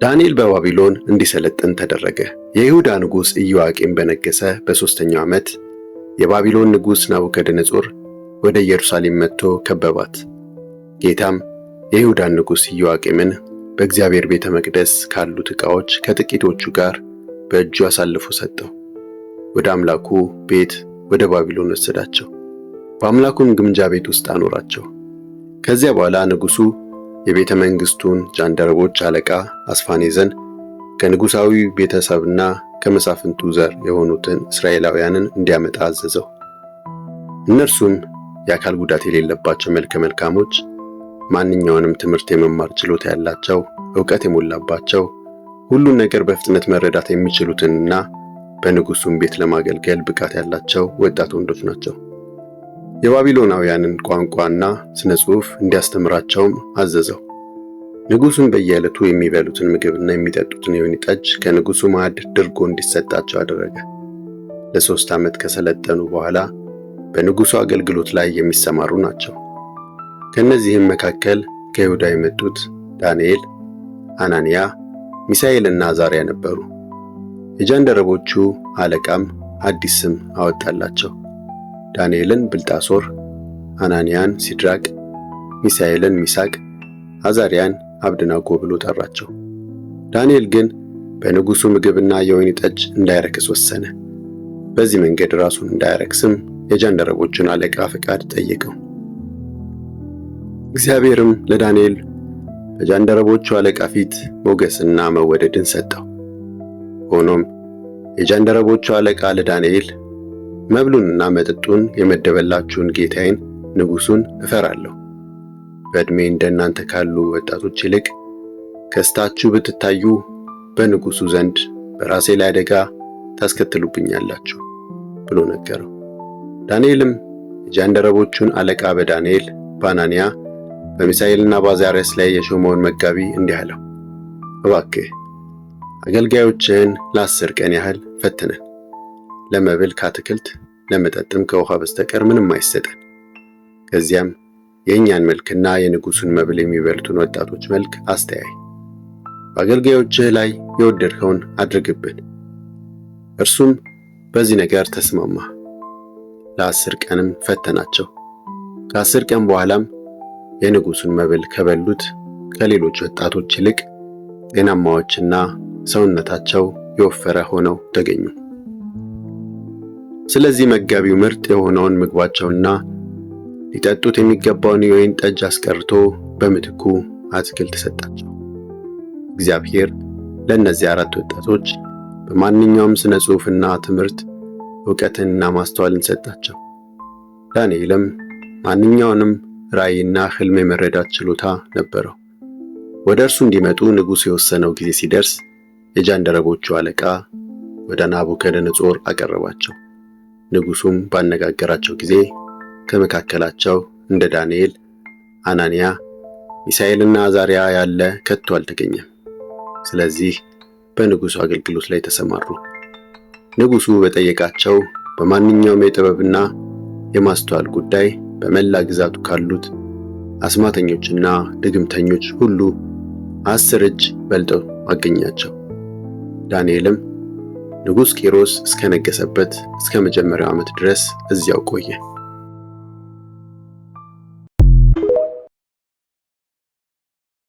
ዳንኤል በባቢሎን እንዲሰለጥን ተደረገ። የይሁዳ ንጉሥ ኢዮአቄም በነገሰ በ3ኛው ዓመት የባቢሎን ንጉሥ ናቡከደነፆር ወደ ኢየሩሳሌም መጥቶ ከበባት። ጌታም የይሁዳን ንጉሥ ኢዮአቄምን በእግዚአብሔር ቤተ መቅደስ ካሉት ዕቃዎች ከጥቂቶቹ ጋር በእጁ አሳልፎ ሰጠው። ወደ አምላኩ ቤት ወደ ባቢሎን ወሰዳቸው። በአምላኩም ግምጃ ቤት ውስጥ አኖራቸው። ከዚያ በኋላ ንጉሡ የቤተ መንግሥቱን ጃንደረቦች አለቃ አስፋኔዘን ከንጉሣዊ ቤተሰብና ከመሳፍንቱ ዘር የሆኑትን እስራኤላውያንን እንዲያመጣ አዘዘው። እነርሱም የአካል ጉዳት የሌለባቸው መልከ መልካሞች፣ ማንኛውንም ትምህርት የመማር ችሎታ ያላቸው፣ ዕውቀት የሞላባቸው፣ ሁሉን ነገር በፍጥነት መረዳት የሚችሉትንና በንጉሡም ቤት ለማገልገል ብቃት ያላቸው ወጣት ወንዶች ናቸው። የባቢሎናውያንን ቋንቋና ስነ ጽሑፍ እንዲያስተምራቸውም አዘዘው። ንጉሡም በየዕለቱ የሚበሉትን ምግብና የሚጠጡትን የወይን ጠጅ ከንጉሡ ማዕድ ድርጎ እንዲሰጣቸው አደረገ። ለ3 ዓመት ከሰለጠኑ በኋላ በንጉሡ አገልግሎት ላይ የሚሰማሩ ናቸው። ከእነዚህም መካከል ከይሁዳ የመጡት ዳንኤል፣ አናንያ፣ ሚሳኤልና አዛርያ ነበሩ። የጃንደረቦቹ አለቃም አዲስ ስም አወጣላቸው። ዳንኤልን ብልጣሶር፣ አናንያን ሲድራቅ፣ ሚሳኤልን ሚሳቅ፣ አዛርያን አብደናጎ ብሎ ጠራቸው። ዳንኤል ግን በንጉሡ ምግብና የወይን ጠጅ እንዳይረክስ ወሰነ። በዚህ መንገድ ራሱን እንዳይረክስም የጃንደረቦቹን አለቃ ፈቃድ ጠየቀው። እግዚአብሔርም ለዳንኤል በጃንደረቦቹ አለቃ ፊት ሞገስና መወደድን ሰጠው። ሆኖም የጃንደረቦቹ አለቃ ለዳንኤል መብሉንና መጠጡን የመደበላችሁን ጌታዬን ንጉሡን እፈራለሁ። በዕድሜ እንደናንተ ካሉ ወጣቶች ይልቅ ከስታችሁ ብትታዩ በንጉሡ ዘንድ በራሴ ላይ አደጋ ታስከትሉብኛላችሁ ብሎ ነገረው። ዳንኤልም የጃንደረቦቹን አለቃ በዳንኤል፣ በአናንያ፣ በሚሳኤልና በአዛርያስ ላይ የሾመውን መጋቢ እንዲህ አለው፣ እባክህ አገልጋዮችህን ለ10 ቀን ያህል ፈትነን፣ ለመብል ከአትክልት ለመጠጥም ከውሃ በስተቀር ምንም አይሰጠን። ከዚያም የእኛን መልክና የንጉሡን መብል የሚበሉትን ወጣቶች መልክ አስተያይ። በአገልጋዮችህ ላይ የወደድከውን አድርግብን። እርሱም በዚህ ነገር ተስማማ። ለ10 ቀንም ፈተናቸው። ከ10 ቀን በኋላም የንጉሡን መብል ከበሉት ከሌሎች ወጣቶች ይልቅ ጤናማዎችና ሰውነታቸው የወፈረ ሆነው ተገኙ። ስለዚህ መጋቢው ምርጥ የሆነውን ምግባቸውና ሊጠጡት የሚገባውን የወይን ጠጅ አስቀርቶ በምትኩ አትክልት ሰጣቸው። እግዚአብሔር ለእነዚህ 4 ወጣቶች በማንኛውም ስነ ጽሑፍና ትምህርት ዕውቀትንና ማስተዋልን ሰጣቸው። ዳንኤልም ማንኛውንም ራእይና ሕልም የመረዳት ችሎታ ነበረው። ወደ እርሱ እንዲመጡ ንጉሡ የወሰነው ጊዜ ሲደርስ የጃንደረቦቹ አለቃ ወደ ናቡከደነፆር አቀረባቸው። ንጉሡም ባነጋገራቸው ጊዜ ከመካከላቸው እንደ ዳንኤል፣ አናንያ፣ ሚሳኤልና አዛርያ ያለ ከቶ አልተገኘም። ስለዚህ በንጉሡ አገልግሎት ላይ ተሰማሩ። ንጉሡ በጠየቃቸው በማንኛውም የጥበብና የማስተዋል ጉዳይ በመላ ግዛቱ ካሉት አስማተኞችና ድግምተኞች ሁሉ 10 እጅ በልጠው አገኛቸው። ዳንኤልም ንጉሥ ቂሮስ እስከነገሰበት እስከ መጀመሪያው ዓመት ድረስ እዚያው ቆየ።